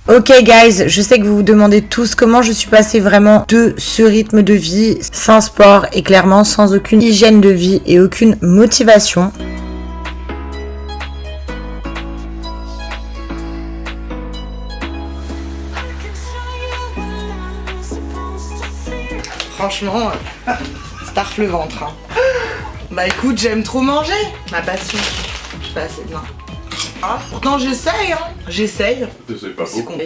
Ok guys, je sais que vous vous demandez tous comment je suis passée vraiment de ce rythme de vie sans sport et clairement sans aucune hygiène de vie et aucune motivation. Franchement, ça refle le ventre. Hein. Bah écoute, j'aime trop manger, ma passion. Je sais pas assez bien. Ah, pourtant j'essaye, hein. J'essaye. C'est pas C'est beau. con.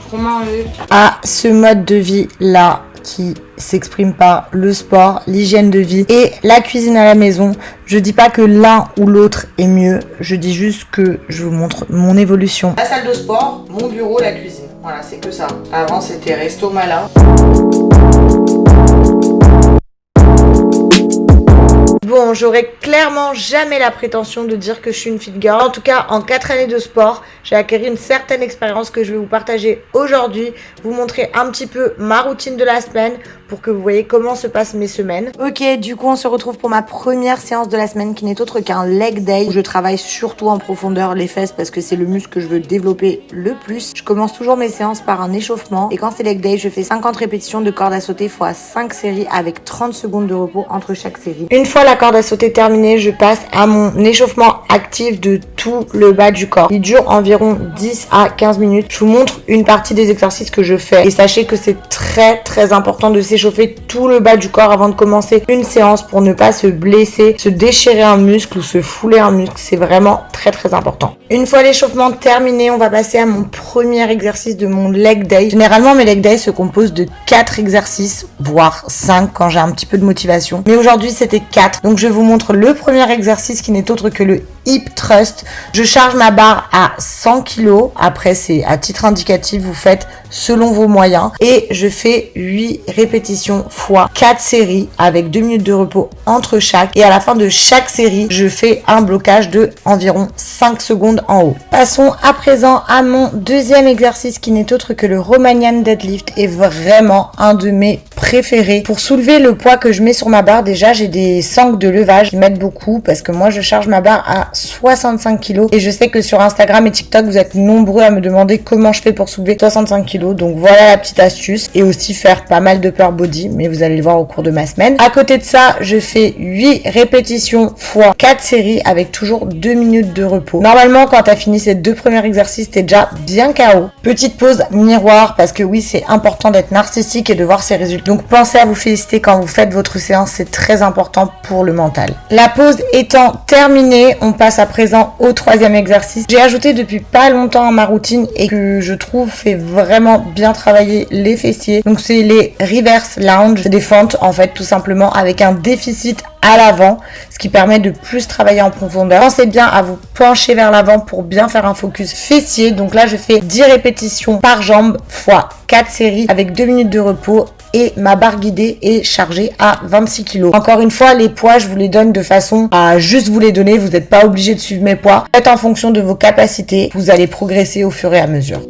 Trop manger. À ce mode de vie là qui s'exprime par le sport, l'hygiène de vie et la cuisine à la maison. Je dis pas que l'un ou l'autre est mieux, je dis juste que je vous montre mon évolution. La salle de sport, mon bureau, la cuisine. Voilà, c'est que ça. Avant c'était resto malin. Bon, j'aurais clairement jamais la prétention de dire que je suis une fit girl. En tout cas, en 4 années de sport, j'ai acquis une certaine expérience que je vais vous partager aujourd'hui. Vous montrer un petit peu ma routine de la semaine pour que vous voyez comment se passent mes semaines. Ok, du coup, on se retrouve pour ma première séance de la semaine qui n'est autre qu'un leg day. Où je travaille surtout en profondeur les fesses parce que c'est le muscle que je veux développer le plus. Je commence toujours mes séances par un échauffement. Et quand c'est leg day, je fais 50 répétitions de corde à sauter x 5 séries avec 30 secondes de repos entre chaque série. Une fois la corde à sauter terminée, je passe à mon échauffement actif de tout le bas du corps. Il dure environ 10 à 15 minutes. Je vous montre une partie des exercices que je fais. Et sachez que c'est très important de s'échauffer tout le bas du corps avant de commencer une séance pour ne pas se blesser, se déchirer un muscle ou se fouler un muscle. C'est vraiment très important. Une fois l'échauffement terminé, on va passer à mon premier exercice de mon leg day. Généralement, mes leg days se composent de 4 exercices, voire 5 quand j'ai un petit peu de motivation. Mais aujourd'hui, c'était 4. Donc, je vous montre le premier exercice qui n'est autre que le hip thrust. Je charge ma barre à 100 kg. Après, c'est à titre indicatif, vous faites selon vos moyens. Et je fais 8 répétitions fois 4 séries avec 2 minutes de repos entre chaque. Et à la fin de chaque série, je fais un blocage de environ 5 secondes en haut. Passons à présent à mon deuxième exercice qui n'est autre que le Romanian deadlift et vraiment un de mes préférés. Pour soulever le poids que je mets sur ma barre, déjà j'ai des sangles de levage qui m'aident beaucoup parce que moi je charge ma barre à 65 kg et je sais que sur Instagram et TikTok vous êtes nombreux à me demander comment je fais pour soulever 65 kg. Donc voilà la petite astuce et aussi faire pas mal de upper body, mais vous allez le voir au cours de ma semaine. À côté de ça, je fais 8 répétitions fois 4 séries avec toujours 2 minutes de repos. Normalement, quand tu as fini ces 2 premiers exercices, t'es déjà bien KO. Petite pause miroir parce que oui, c'est important d'être narcissique et de voir ses résultats. Donc pensez à vous féliciter quand vous faites votre séance, c'est très important pour le mental. La pause étant terminée, on passe à présent au troisième exercice. J'ai ajouté depuis pas longtemps à ma routine et que je trouve fait vraiment bien travailler les fessiers. Donc c'est les reverse lunge, c'est des fentes en fait tout simplement avec un déficit à l'avant, ce qui permet de plus travailler en profondeur. Pensez bien à vous pencher vers l'avant pour bien faire un focus fessier. Donc là, je fais 10 répétitions par jambe fois 4 séries avec 2 minutes de repos et ma barre guidée est chargée à 26 kg. Encore une fois, les poids, je vous les donne de façon à juste vous les donner. Vous n'êtes pas obligé de suivre mes poids. Faites en fonction de vos capacités. Vous allez progresser au fur et à mesure.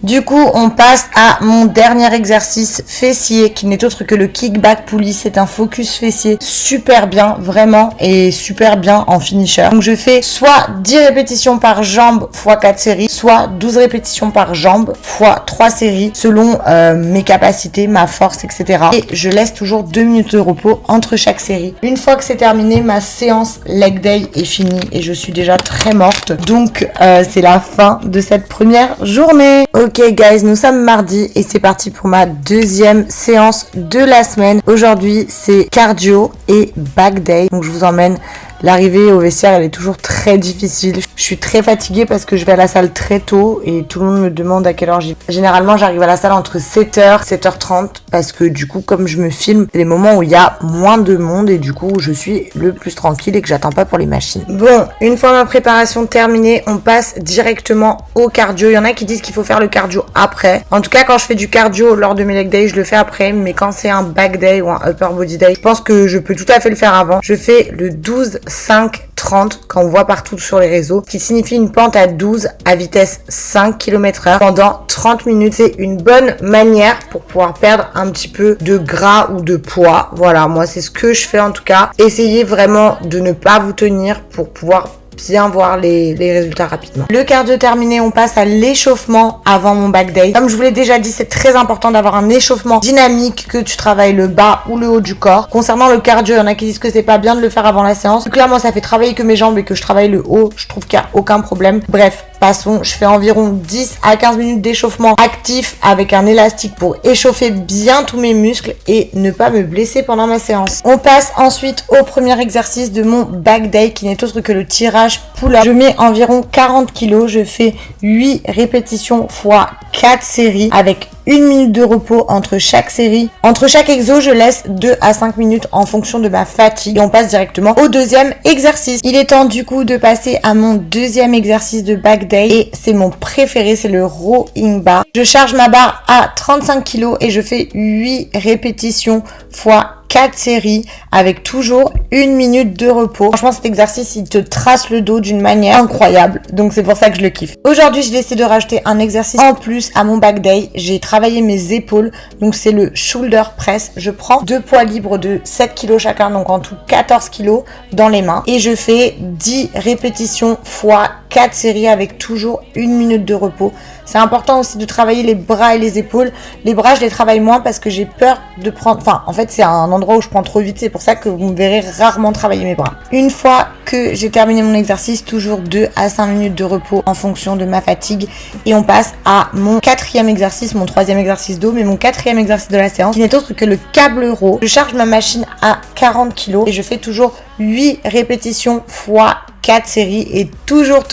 Du coup, on passe à mon dernier exercice fessier qui n'est autre que le kickback pulley. C'est un focus fessier super bien, vraiment, et super bien en finisher. Donc, je fais soit 10 répétitions par jambe x 4 séries, soit 12 répétitions par jambe x 3 séries selon mes capacités, ma force, etc. Et je laisse toujours 2 minutes de repos entre chaque série. Une fois que c'est terminé, ma séance leg day est finie et je suis déjà très morte. Donc, c'est la fin de cette première journée. Ok guys, nous sommes mardi et c'est parti pour ma deuxième séance de la semaine. Aujourd'hui, c'est cardio et back day. Donc je vous emmène. L'arrivée au vestiaire, elle est toujours très difficile. Je suis très fatiguée parce que je vais à la salle très tôt et tout le monde me demande à quelle heure j'y vais. Généralement, j'arrive à la salle entre 7h, 7h30 parce que du coup, comme je me filme, c'est les moments où il y a moins de monde et du coup, je suis le plus tranquille et que j'attends pas pour les machines. Bon, une fois ma préparation terminée, on passe directement au cardio. Il y en a qui disent qu'il faut faire le cardio après. En tout cas, quand je fais du cardio lors de mes leg days, je le fais après. Mais quand c'est un back day ou un upper body day, je pense que je peux tout à fait le faire avant. Je fais le 12-5-30 qu'on voit partout sur les réseaux, qui signifie une pente à 12 à vitesse 5 km/h pendant 30 minutes. C'est une bonne manière pour pouvoir perdre un petit peu de gras ou de poids. Voilà, moi c'est ce que je fais en tout cas. Essayez vraiment de ne pas vous tenir pour pouvoir bien voir les résultats rapidement. Le cardio terminé, on passe à l'échauffement avant mon back day. Comme je vous l'ai déjà dit, c'est très important d'avoir un échauffement dynamique, que tu travailles le bas ou le haut du corps. Concernant le cardio, il y en a qui disent que c'est pas bien de le faire avant la séance. Clairement, ça fait travailler que mes jambes et que je travaille le haut. Je trouve qu'il n'y a aucun problème. Bref, passons. Je fais environ 10 à 15 minutes d'échauffement actif avec un élastique pour échauffer bien tous mes muscles et ne pas me blesser pendant ma séance. On passe ensuite au premier exercice de mon back day qui n'est autre que le tirage pull-up. Je mets environ 40 kg. Je fais 8 répétitions x 4 séries avec 1 minute de repos entre chaque série. Entre chaque exo, je laisse 2 à 5 minutes en fonction de ma fatigue. Et on passe directement au deuxième exercice. Il est temps du coup de passer à mon deuxième exercice de back day. Et c'est mon préféré, c'est le rowing bar. Je charge ma barre à 35 kg et je fais 8 répétitions x 4 séries avec toujours 1 minute de repos. Franchement, cet exercice, il te trace le dos d'une manière incroyable. Donc, c'est pour ça que je le kiffe. Aujourd'hui, j'ai décidé de rajouter un exercice en plus à mon back day. J'ai travaillé mes épaules. Donc, c'est le shoulder press. Je prends 2 poids libres de 7 kg chacun. Donc, en tout 14 kg dans les mains. Et je fais 10 répétitions x 4 séries avec toujours 1 minute de repos. C'est important aussi de travailler les bras et les épaules. Les bras, je les travaille moins parce que j'ai peur de prendre... Enfin, en fait, c'est un endroit où je prends trop vite. C'est pour ça que vous me verrez rarement travailler mes bras. Une fois que j'ai terminé mon exercice, toujours 2 à 5 minutes de repos en fonction de ma fatigue. Et on passe à mon quatrième exercice, mon troisième exercice dos, mais mon quatrième exercice de la séance, qui n'est autre que le câble row. Je charge ma machine à 40 kg et je fais toujours 8 répétitions x 4 séries et toujours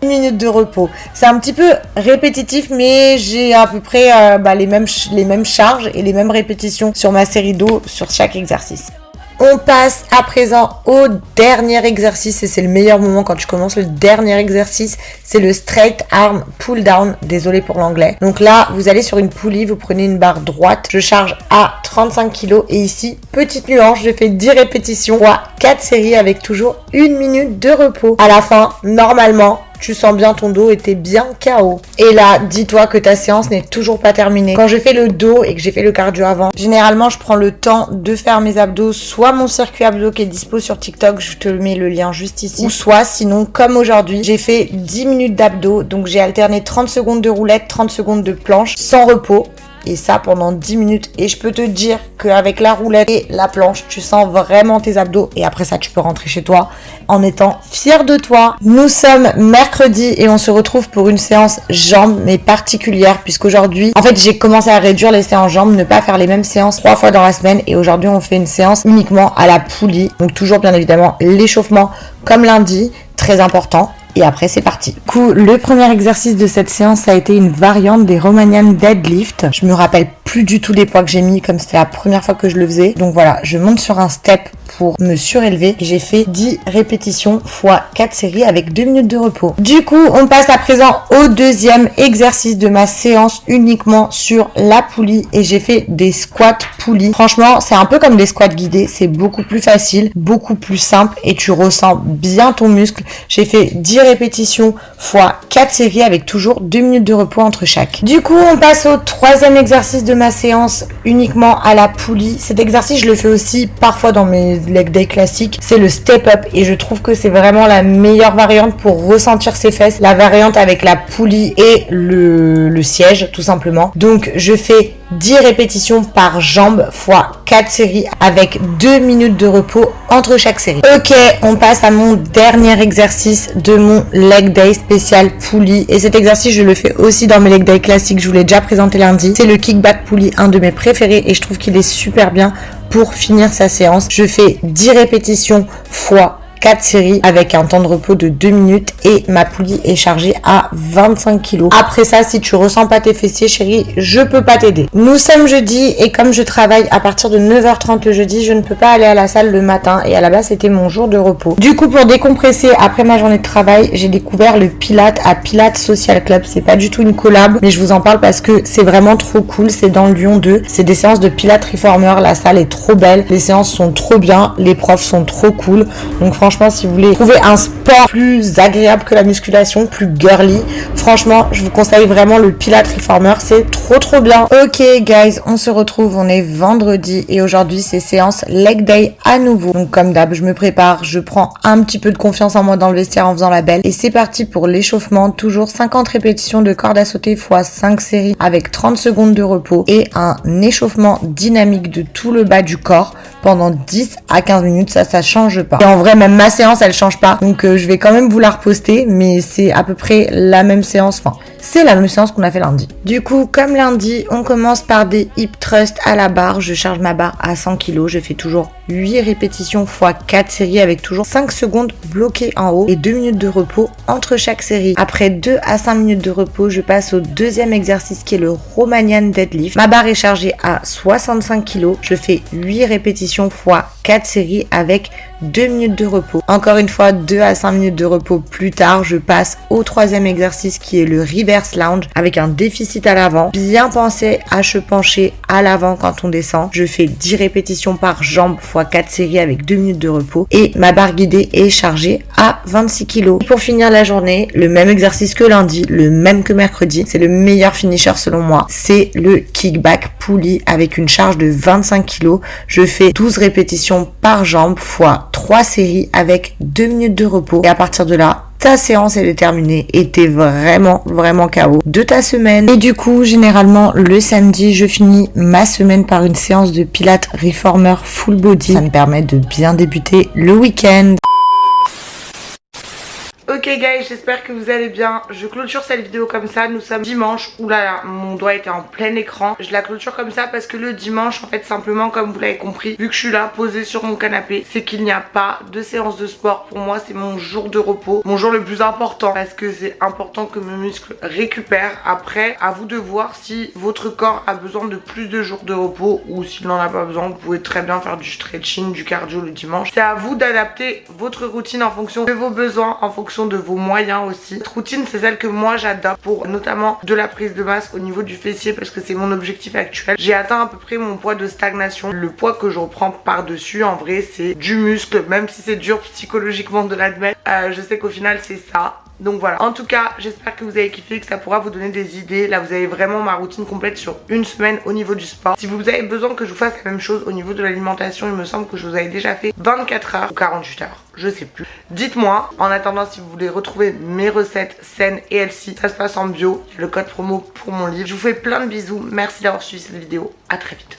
1 minute de repos. C'est un petit peu répétitif, mais j'ai à peu près les mêmes charges et les mêmes répétitions sur ma série dos sur chaque exercice. On passe à présent au dernier exercice et c'est le meilleur moment quand tu commences. Le dernier exercice, c'est le straight arm pull down. Désolé pour l'anglais. Donc là, vous allez sur une poulie, vous prenez une barre droite. Je charge à 35 kg et ici, petite nuance, je fais 10 répétitions x 4 séries avec toujours 1 minute de repos. À la fin, normalement, tu sens bien ton dos et t'es bien KO. Et là, dis-toi que ta séance n'est toujours pas terminée. Quand je fais le dos et que j'ai fait le cardio avant, généralement, je prends le temps de faire mes abdos, soit mon circuit abdos qui est dispo sur TikTok, je te mets le lien juste ici, ou soit, sinon, comme aujourd'hui, j'ai fait 10 minutes d'abdos, donc j'ai alterné 30 secondes de roulette, 30 secondes de planche, sans repos. Et ça pendant 10 minutes. Et je peux te dire qu'avec la roulette et la planche, tu sens vraiment tes abdos. Et après ça, tu peux rentrer chez toi en étant fier de toi. Nous sommes mercredi et on se retrouve pour une séance jambes, mais particulière. Puisqu'aujourd'hui, en fait, j'ai commencé à réduire les séances jambes, ne pas faire les mêmes séances 3 fois dans la semaine. Et aujourd'hui, on fait une séance uniquement à la poulie. Donc toujours bien évidemment l'échauffement comme lundi, très important. Et après, c'est parti. Du coup, le premier exercice de cette séance, ça a été une variante des Romanian deadlift. Je me rappelle plus du tout des poids que j'ai mis, comme c'était la première fois que je le faisais. Donc voilà, je monte sur un step pour me surélever. Et j'ai fait 10 répétitions x 4 séries avec 2 minutes de repos. Du coup, on passe à présent au deuxième exercice de ma séance uniquement sur la poulie. Et j'ai fait des squats poulies. Franchement, c'est un peu comme des squats guidés. C'est beaucoup plus facile, beaucoup plus simple. Et tu ressens bien ton muscle. J'ai fait 10 répétitions x 4 séries avec toujours 2 minutes de repos entre chaque. Du coup, on passe au troisième exercice de ma séance uniquement à la poulie. Cet exercice, je le fais aussi parfois dans mes leg day classiques. C'est le step up et je trouve que c'est vraiment la meilleure variante pour ressentir ses fesses. La variante avec la poulie et le siège, tout simplement. Donc, je fais 10 répétitions par jambe x 4 séries avec 2 minutes de repos entre chaque série. Ok, on passe à mon dernier exercice de mon leg day spécial poulie. Et cet exercice, je le fais aussi dans mes leg day classiques. Je vous l'ai déjà présenté lundi. C'est le kickback poulie, un de mes préférés et je trouve qu'il est super bien pour finir sa séance. Je fais 10 répétitions x 4 séries avec un temps de repos de 2 minutes et ma poulie est chargée à 25 kg. Après ça, si tu ressens pas tes fessiers, chérie, je peux pas t'aider. Nous sommes jeudi et comme je travaille à partir de 9h30 le jeudi, je ne peux pas aller à la salle le matin et à la base c'était mon jour de repos. Du coup, pour décompresser après ma journée de travail, j'ai découvert le Pilates à Pilates Social Club. C'est pas du tout une collab, mais je vous en parle parce que c'est vraiment trop cool. C'est dans le Lyon 2. C'est des séances de Pilates Reformer. La salle est trop belle. Les séances sont trop bien. Les profs sont trop cool. Donc franchement, si vous voulez trouver un sport plus agréable que la musculation, plus girly, franchement, je vous conseille vraiment le Pilates Reformer. C'est trop bien. Ok guys, on se retrouve. On est vendredi et aujourd'hui c'est séance leg day à nouveau. Donc comme d'hab, je me prépare. Je prends un petit peu de confiance en moi dans le vestiaire en faisant la belle. Et c'est parti pour l'échauffement. Toujours 50 répétitions de corde à sauter x 5 séries avec 30 secondes de repos et un échauffement dynamique de tout le bas du corps pendant 10 à 15 minutes. Ça change pas. Et en vrai, même ma séance, elle change pas. Donc je vais quand même vous la reposter, mais c'est à peu près la même séance. Enfin, c'est la même séance qu'on a fait lundi. Du coup, comme lundi, on commence par des hip thrusts à la barre. Je charge ma barre à 100 kg. Je fais toujours 8 répétitions x 4 séries avec toujours 5 secondes bloquées en haut et 2 minutes de repos entre chaque série. Après 2 à 5 minutes de repos, je passe au deuxième exercice qui est le Romanian deadlift. Ma barre est chargée à 65 kg. Je fais 8 répétitions x 4 séries avec 2 minutes de repos. Encore une fois, 2 à 5 minutes de repos plus tard, je passe au troisième exercice qui est le reverse lounge avec un déficit à l'avant. Bien penser à se pencher à l'avant quand on descend. Je fais 10 répétitions par jambe x 4 séries avec 2 minutes de repos et ma barre guidée est chargée à 26 kg. Pour finir la journée, le même exercice que lundi, le même que mercredi. C'est le meilleur finisher selon moi. C'est le kickback pulley avec une charge de 25 kg. Je fais 12 répétitions par jambe x 3 séries avec 2 minutes de repos. Et à partir de là, ta séance elle est terminée et t'es vraiment KO de ta semaine. Et du coup, généralement, le samedi, je finis ma semaine par une séance de Pilates Reformer full body. Ça me permet de bien débuter le week-end. Ok guys, j'espère que vous allez bien. Je clôture cette vidéo comme ça. Nous sommes dimanche. Oulala, mon doigt était en plein écran. Je la clôture comme ça parce que le dimanche, en fait, simplement comme vous l'avez compris, vu que je suis là posée sur mon canapé, c'est qu'il n'y a pas de séance de sport. Pour moi, c'est mon jour de repos, mon jour le plus important parce que c'est important que mes muscles récupèrent. Après, à vous de voir si votre corps a besoin de plus de jours de repos ou s'il n'en a pas besoin. Vous pouvez très bien faire du stretching, du cardio le dimanche. C'est à vous d'adapter votre routine en fonction de vos besoins, en fonction de vos moyens aussi. Cette routine, c'est celle que moi j'adopte pour notamment de la prise de masse au niveau du fessier parce que c'est mon objectif actuel. J'ai atteint à peu près mon poids de stagnation. Le poids que je reprends par-dessus, en vrai, c'est du muscle, même si c'est dur psychologiquement de l'admettre. Je sais qu'au final, c'est ça. Donc voilà, en tout cas j'espère que vous avez kiffé, que ça pourra vous donner des idées. Là vous avez vraiment ma routine complète sur une semaine au niveau du sport. Si vous avez besoin que je vous fasse la même chose au niveau de l'alimentation, il me semble que je vous avais déjà fait 24 heures ou 48 heures, je sais plus. Dites-moi, en attendant, si vous voulez retrouver mes recettes saines et healthy, ça se passe en bio, il y a le code promo pour mon livre. Je vous fais plein de bisous, merci d'avoir suivi cette vidéo, à très vite.